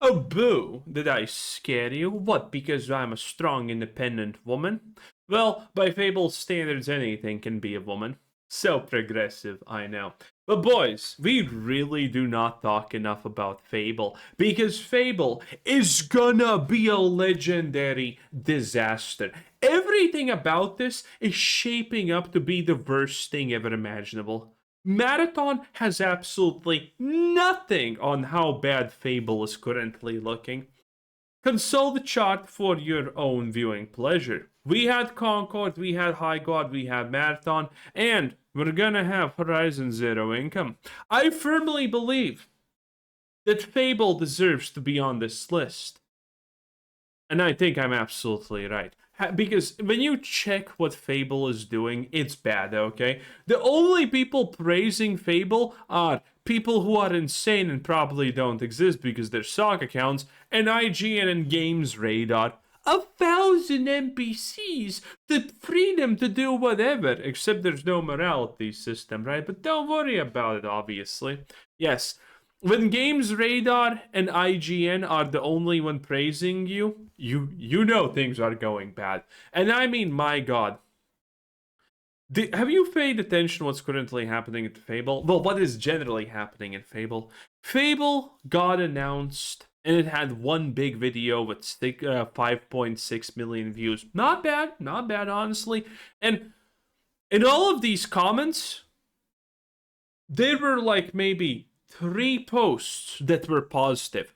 Oh, boo! Did I scare you? What, because I'm a strong, independent woman? Well, by Fable standards, anything can be a woman. So progressive, I know. But boys, we really do not talk enough about Fable, because Fable is gonna be a legendary disaster. Everything about this is shaping up to be the worst thing ever imaginable. Marathon has absolutely nothing on how bad Fable is currently looking. Console the chart for your own viewing pleasure. We had Concord, we had High God, we had Marathon, and we're gonna have Horizon Zero Income. I firmly believe that Fable deserves to be on this list. And I think I'm absolutely right. Because when you check what Fable is doing, it's bad, okay? The only people praising Fable are people who are insane and probably don't exist because they're sock accounts, and IGN and Games Radar. 1,000 NPCs, the freedom to do whatever, except there's no morality system, right? But don't worry about it, obviously. Yes, when Games Radar and IGN are the only one praising you, you know things are going bad. And I mean, my god. Have you paid attention to what's currently happening at Fable? Well, what is generally happening in Fable? Fable got announced, and it had one big video with 5.6 million views. Not bad, honestly. And in all of these comments, there were like maybe 3 posts that were positive.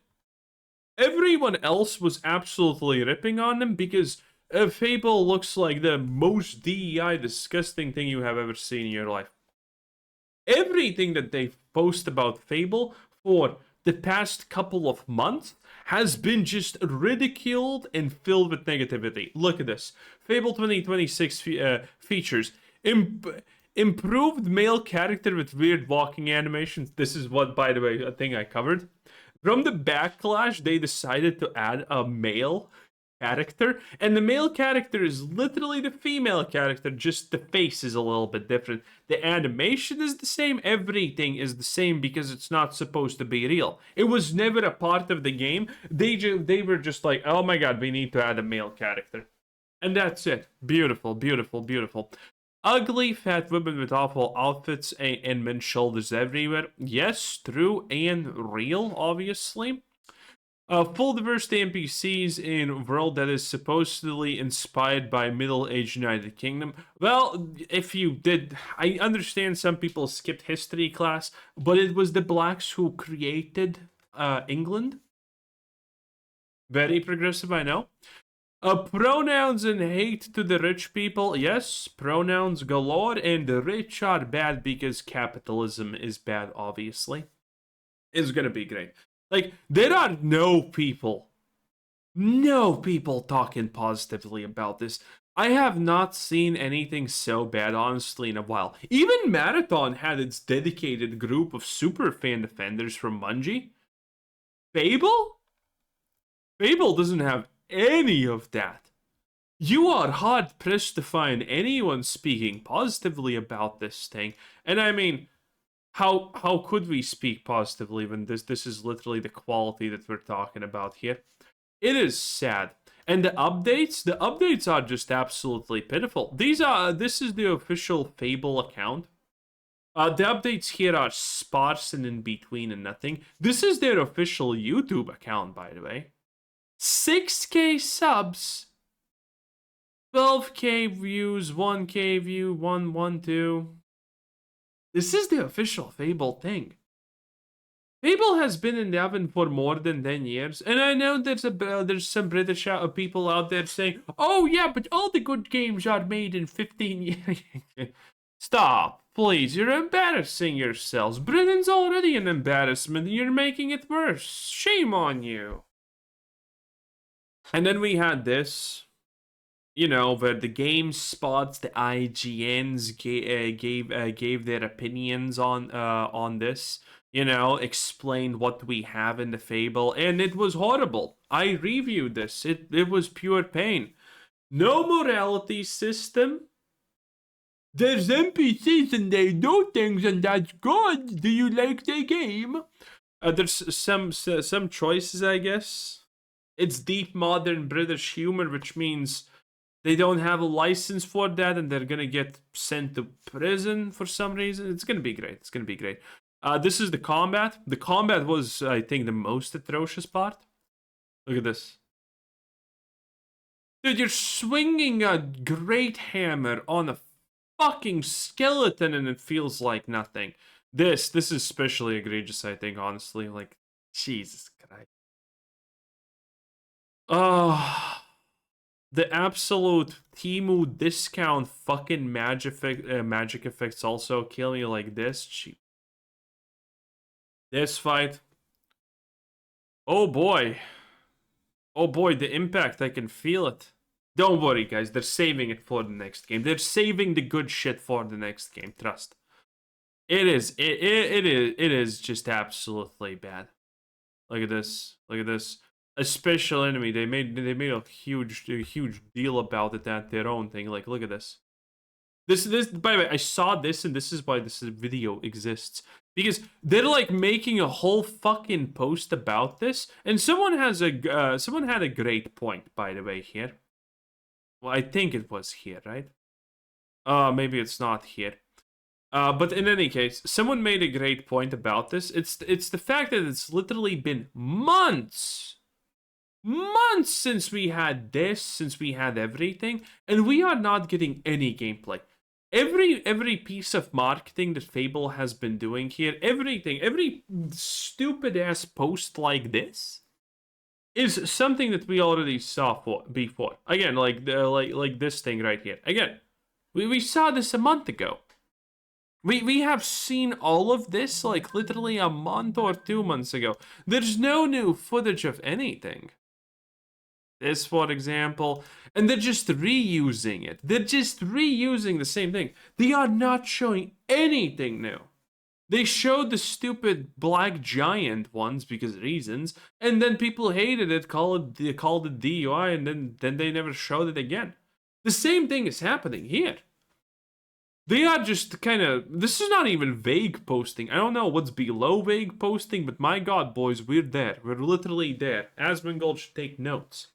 Everyone else was absolutely ripping on them because Fable looks like the most DEI disgusting thing you have ever seen in your life. Everything that they post about Fable for the past couple of months has been just ridiculed and filled with negativity. Look at this. Fable 2026 features improved male character with weird walking animations. This is what, by the way, a thing I covered. From the backlash, they decided to add a male character, and the male character is literally the female character, just the face is a little bit different. The animation is the same, everything is the same because it's not supposed to be real. It was never a part of the game. They were just like, oh my god, we need to add a male character. And that's it. Beautiful, beautiful, beautiful. Ugly fat women with awful outfits and men's shoulders everywhere. Yes, true and real, obviously. Full diversity NPCs in a world that is supposedly inspired by middle-aged United Kingdom. Well, if you did, I understand some people skipped history class, but it was the blacks who created England. Very progressive, I know. Pronouns and hate to the rich people. Yes, pronouns galore, and the rich are bad because capitalism is bad, obviously. It's gonna be great. Like, there are no people talking positively about this. I have not seen anything so bad, honestly, in a while. Even Marathon had its dedicated group of super fan defenders from Bungie. Fable? Fable doesn't have any of that. You are hard pressed to find anyone speaking positively about this thing. And I mean, how could we speak positively when this is literally the quality that we're talking about here? It is sad. And the updates are just absolutely pitiful. This is the official Fable account. The updates here are sparse and in between and nothing. This is their official YouTube account, by the way. 6K subs, 12K views, 1K view, 112. This is the official Fable thing. Fable has been in the oven for more than 10 years, and I know there's some British people out there saying, oh yeah, but all the good games are made in 15 years. Stop, please, you're embarrassing yourselves. Britain's already an embarrassment, and you're making it worse. Shame on you. And then we had this, you know, where the GameSpots, the IGNs gave their opinions on this. You know, explained what we have in the Fable, and it was horrible. I reviewed this. It was pure pain. No morality system. There's NPCs and they do things, and that's good. Do you like the game? There's some choices, I guess. It's deep modern British humor, which means they don't have a license for that, and they're gonna get sent to prison for some reason. It's gonna be great. It's gonna be great. This is the combat. The combat was, I think, the most atrocious part. Look at this. Dude, you're swinging a great hammer on a fucking skeleton and it feels like nothing. This is especially egregious, I think, honestly. Like, Jesus Christ. The absolute Timu discount fucking magic effects also kill me like this. Cheap. This fight. Oh boy. Oh boy, the impact, I can feel it. Don't worry, guys. They're saving it for the next game. They're saving the good shit for the next game. Trust. It is just absolutely bad. Look at this. Look at this. A special enemy. They made a huge deal about it at their own thing. Like, look at this. This by the way, I saw this, and this is why this video exists. Because they're like making a whole fucking post about this, and someone had a great point, by the way, here. Well, I think it was here, right? Maybe it's not here. But in any case, someone made a great point about this. It's the fact that it's literally been months since we had this, since we had everything, and we are not getting any gameplay. Every piece of marketing that Fable has been doing here, every stupid ass post like this is something that we already saw before. Again, like this thing right here. Again, we saw this a month ago. We have seen all of this like literally a month or 2 months ago. There's no new footage of anything. This, for example, and they're just reusing it. They're just reusing the same thing. They are not showing anything new. They showed the stupid black giant ones because reasons, and then people hated it, called it DEI, and then they never showed it again. The same thing is happening here. They are just kind of, this is not even vague posting. I don't know what's below vague posting, but my god, boys, we're there. We're literally there. Asmongold should take notes.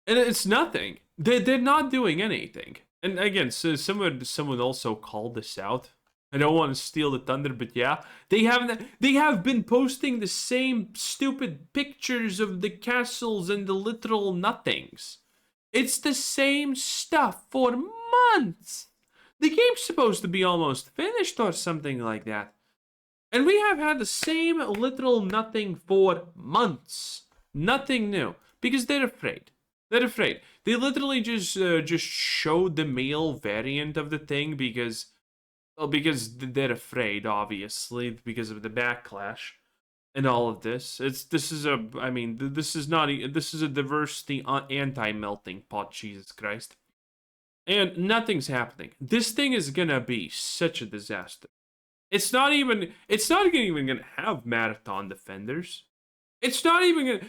And it's nothing. They're not doing anything. And again, so someone also called this out. I don't want to steal the thunder, but yeah, they have been posting the same stupid pictures of the castles and the literal nothings. It's the same stuff for months. The game's supposed to be almost finished or something like that. And we have had the same literal nothing for months. Nothing new. Because they're afraid. They're afraid. They literally just showed the male variant of the thing because they're afraid, obviously, because of the backlash and all of this. This is a diversity anti-melting pot, Jesus Christ. And nothing's happening. This thing is gonna be such a disaster. It's not even gonna have marathon defenders. It's not even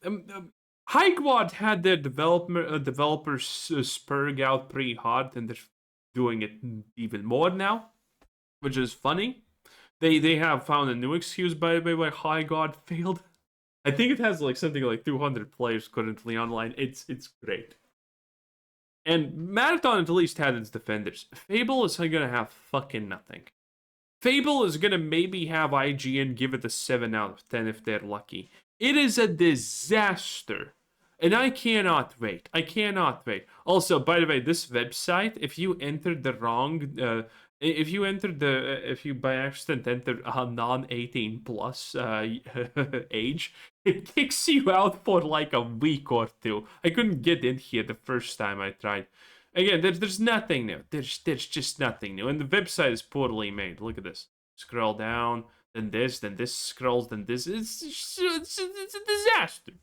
gonna. Highquad had their developers spurg out pretty hard, and they're doing it even more now, which is funny. They have found a new excuse, by the way, why Highquad failed. I think it has like something like 200 players currently online. It's great. And Marathon at least had its defenders. Fable is gonna have fucking nothing. Fable is gonna maybe have IGN give it a 7 out of 10 if they're lucky. It is a disaster. And I cannot wait. I cannot wait. Also, by the way, this website, if you entered the wrong, if you by accident entered a non-18 plus age, it kicks you out for like a week or two. I couldn't get in here the first time I tried. Again, there's nothing new. There's just nothing new. And the website is poorly made. Look at this. Scroll down, then this scrolls, then this. It's a disaster.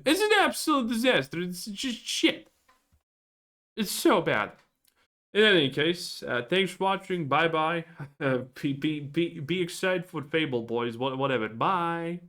It's an absolute disaster. It's just shit. It's so bad. In any case, thanks for watching. Bye bye. Be excited for Fable, boys. Whatever. Bye.